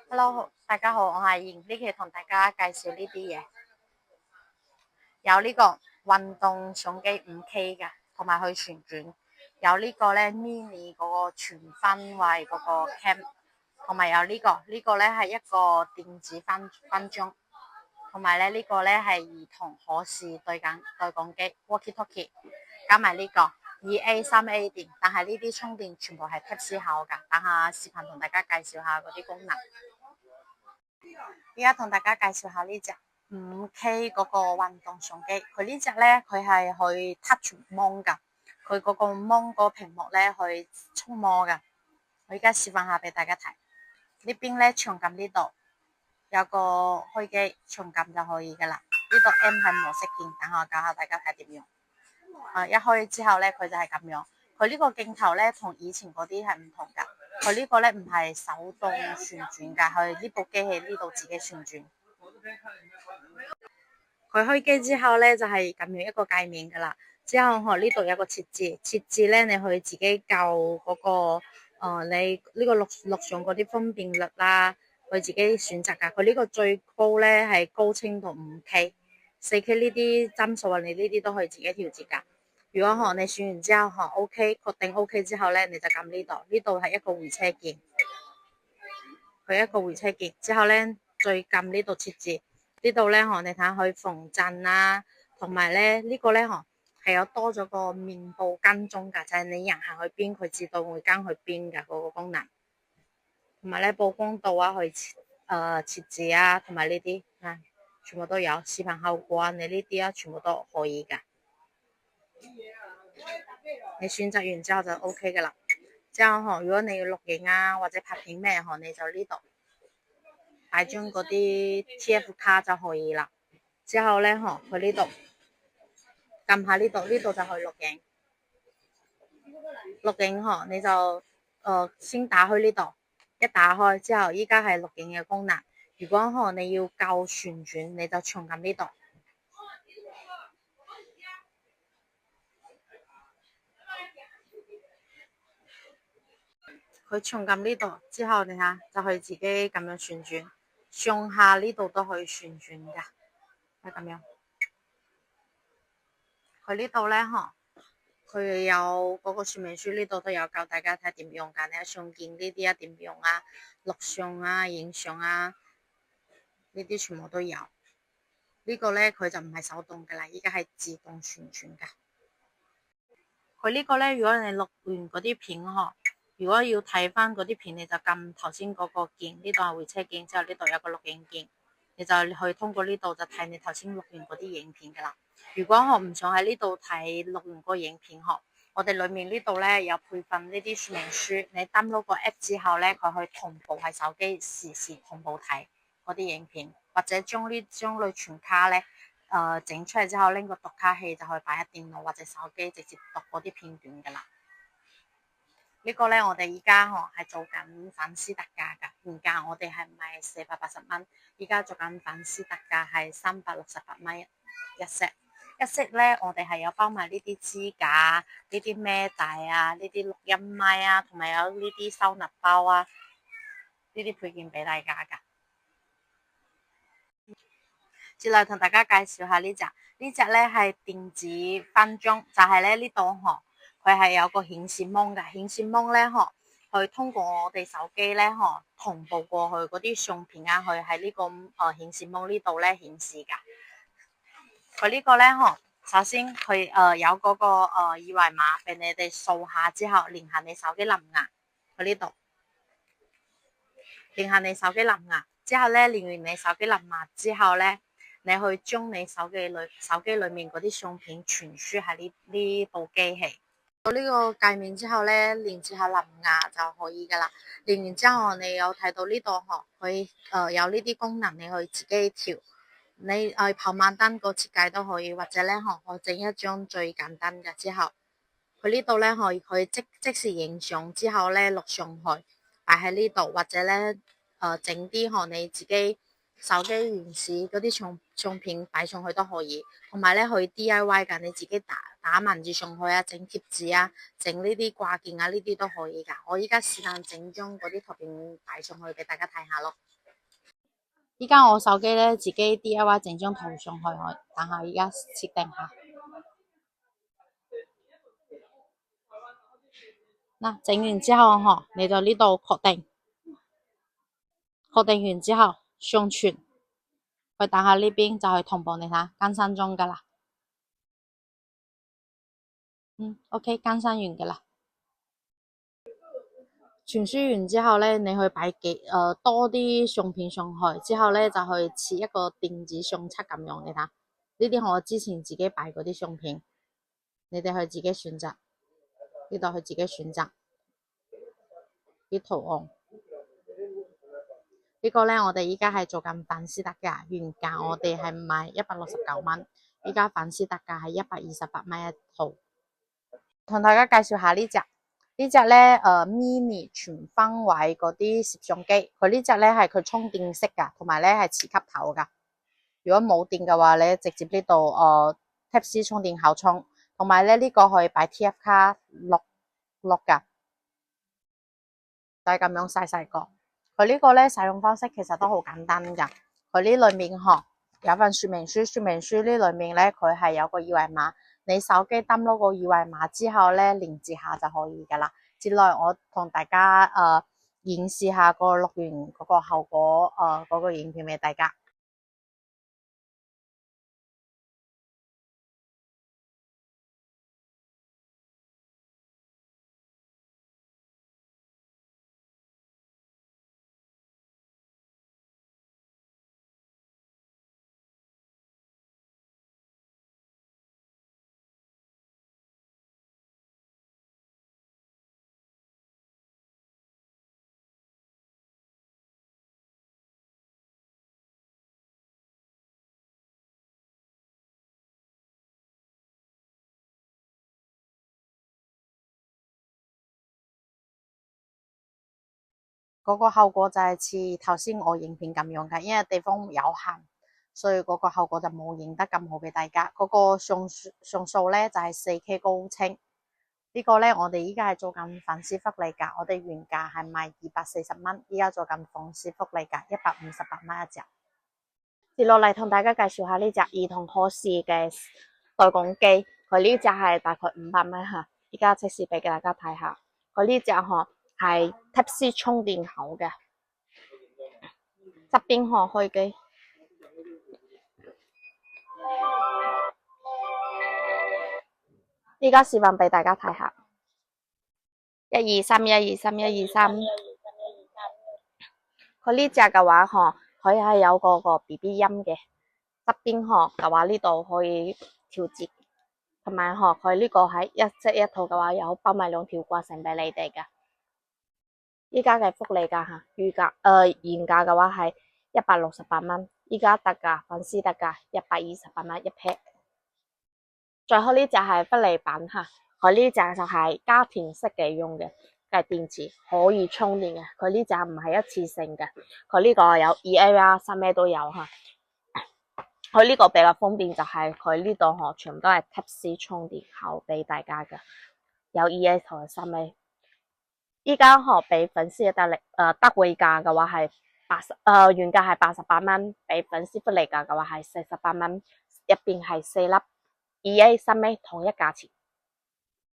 Hello，大家好，我係瑩，呢期同大家介紹呢啲嘢，有呢個運動相機5K 嘅，同埋去旋轉，有呢個咧 mini 嗰個全方位嗰個 cam，同埋有呢個咧係一個電子分鐘，同埋咧呢個咧係兒童可視對講機 walkie talkie，加埋呢個2A 3A 電，但係呢啲充電全部係 Type C 口噶，等下視頻同大家介紹下嗰啲功能。依家同大家介紹下呢隻5K 嗰個運動相機，佢呢隻咧佢係去 touch 芒噶，佢嗰個芒個屏幕咧去觸摸噶。我而家示範下俾大家睇，呢邊咧長撳呢度有個開機，長撳就可以噶啦。呢度 M 係模式鍵，等我教下大家睇點用。一開之後咧，佢就係咁樣。佢呢個鏡頭咧同以前嗰啲係唔同噶。佢呢個咧唔係手動旋轉噶，佢呢部機器呢度自己旋轉。佢開機之後咧就係咁樣一個界面噶啦。之後呢度有個設置咧，你去自己校嗰個你呢個錄像嗰啲分辨率啦，佢自己選擇噶。佢呢個最高咧係高清到5K、4K 呢啲幀數啊，你呢啲都可以自己調節噶。如果你選完之後OK，確定 OK 之後咧，你就撳呢度，呢度係一個回車鍵，佢一個回車鍵之後咧，再撳呢度設置，呢度咧你睇下佢防震啦，同埋咧呢個咧係有多咗個面部跟蹤噶，就係你人行去邊，佢自動會跟去邊噶嗰個功能，同埋咧曝光度啊，去設置啊，同埋呢啲啊，全部都有視頻效果啊，你呢啲啊全部都可以噶。你選擇完之後就 OK 噶啦。之後如果你要錄影啊或者拍片咩你就呢度帶張嗰啲 TF 卡就可以啦。之後咧佢呢度撳下呢度就可以錄影。錄影你就先打開呢度，一打開之後依家係錄影嘅功能。如果你要校旋轉，你就長撳呢度。佢長撳呢度之後，你睇就可以自己咁樣旋轉，上下呢度都可以旋轉噶，係咁樣。佢呢度咧佢有嗰個說明書，呢度都有教大家睇點用噶。你睇相機呢啲點用啊，錄像啊、影相啊，呢啲全部都有。呢個咧佢就唔係手動噶啦，依家係自動旋轉噶。佢呢個咧，如果你錄完嗰啲片如果要睇翻嗰啲片，你就撳頭先嗰個鍵，呢度係回車鍵，之後呢度有個錄影鍵，你就去通過呢度就睇你頭先錄完嗰啲影片噶啦。如果唔想喺呢度睇錄完個影片我哋裏面呢度咧有配份呢啲說明書，你 download 個 app 之後咧，佢去同步喺手機時時同步睇嗰啲影片，或者將類存卡咧整出嚟之後拎個讀卡器就可以擺喺電腦或者手機直接讀嗰啲片段噶啦。呢個咧我哋依家係做緊粉絲特價噶，原價我哋係賣480蚊，依家做緊粉絲特價係368蚊一 set。一 set 咧我哋係有包埋呢啲支架、呢啲孭帶啊、呢啲錄音麥啊，同埋有呢啲收納包啊，呢啲配件俾大家噶。接嚟同大家介紹下呢隻咧係電子分鐘，就係咧呢度佢係有個顯示芒嘅，顯示芒咧去通過我哋手機咧同步過去嗰啲相片啊，去喺呢個顯示芒呢度咧顯示噶。佢呢個咧首先佢有嗰個二維碼俾你哋掃下之後，連下你手機藍牙，佢呢度連下你手機藍牙之後咧，連完你手機藍牙之後咧，你去將你手機裏面嗰啲相片傳輸喺呢部機器。到呢個界面之後咧，連接下藍牙就可以噶啦。連完之後，你有睇到呢度佢有呢啲功能，你可以自己調。你跑馬燈個設計都可以，或者咧我整一張最簡單嘅之後，佢呢度咧可以即時影相之後咧錄上去，擺喺呢度，或者咧整啲你自己手機原始嗰啲唱片擺上去都可以，同埋咧可以 DIY 㗎，你自己打文字上去啊，整貼紙啊，整呢啲掛件啊，呢啲都可以㗎。我依家試下整張嗰啲圖片擺上去俾大家睇下咯。依家我手機咧自己 DIY 整張圖上去，我等下依家設定下。嗱，整完之後嗬，你就呢度確定，確定完之後上傳，佢等下呢邊就係同步，你睇更新中噶啦。OK，更新完噶啦。傳輸完之後咧，你去擺多啲相片上去，之後咧就去設一個電子相冊咁樣，你睇呢啲我之前自己擺嗰啲相片，你哋去自己選擇，呢度去自己選擇啲圖案。呢個咧我哋依家係做緊粉絲特價，原價我哋係賣169蚊，依家粉絲特價係128蚊一套。同大家介紹下呢隻。呢隻咧mini 全方位嗰啲攝像機，佢呢隻咧係佢充電式噶，同埋咧係磁吸頭噶。如果冇電嘅話咧，直接呢度Type C 充電口充，同埋咧呢個可以擺 TF 卡碌噶，就係咁樣細細個。佢呢個咧使用方式其實都好簡單噶。佢呢裏面有份說明書，說明書呢裏面咧佢係有個二維碼。你手機 download 個二維碼之後咧，連接下就可以噶啦。接落嚟我同大家演示下個錄完嗰個後果嗰個影片俾大家。嗰個後果就係似頭先我影片咁樣嘅，因為地方有限，所以嗰個後果就冇影得咁好俾大家。嗰個像素咧就係4K 高清。呢個咧我哋依家係做緊粉絲福利價，我哋原價係賣240蚊，依家做緊粉絲福利價158蚊一隻。接落嚟同大家介紹下呢隻兒童可視嘅對講機，佢呢隻係大概500蚊吓，依家即時俾大家睇下，佢呢隻係 Type C 充電口嘅，側邊開機，依家示範俾大家睇下，123，123，123，佢呢隻嘅話佢係有個 BB 音嘅，側邊嘅話呢度可以調節，同埋佢呢個係一即一套嘅話有包埋2條掛繩俾你哋嘅。依家嘅福利價吓，原價嘅話係168蚊，依家特價粉絲特價128蚊一 pair。最後呢隻係福利版吓，佢呢隻就係家庭式嘅用嘅電池，可以充電嘅。佢呢隻唔係一次性嘅，佢呢個有 2A 啊，3A 都有吓。佢呢個比較方便就係佢呢度全部都係 Type C 充電口俾大家嘅，有 2A 同埋 3A。依家俾粉絲嘅特惠價嘅話係原價係88蚊，俾粉絲福利價嘅話係48蚊，入邊係4粒 2A 3A 同一價錢。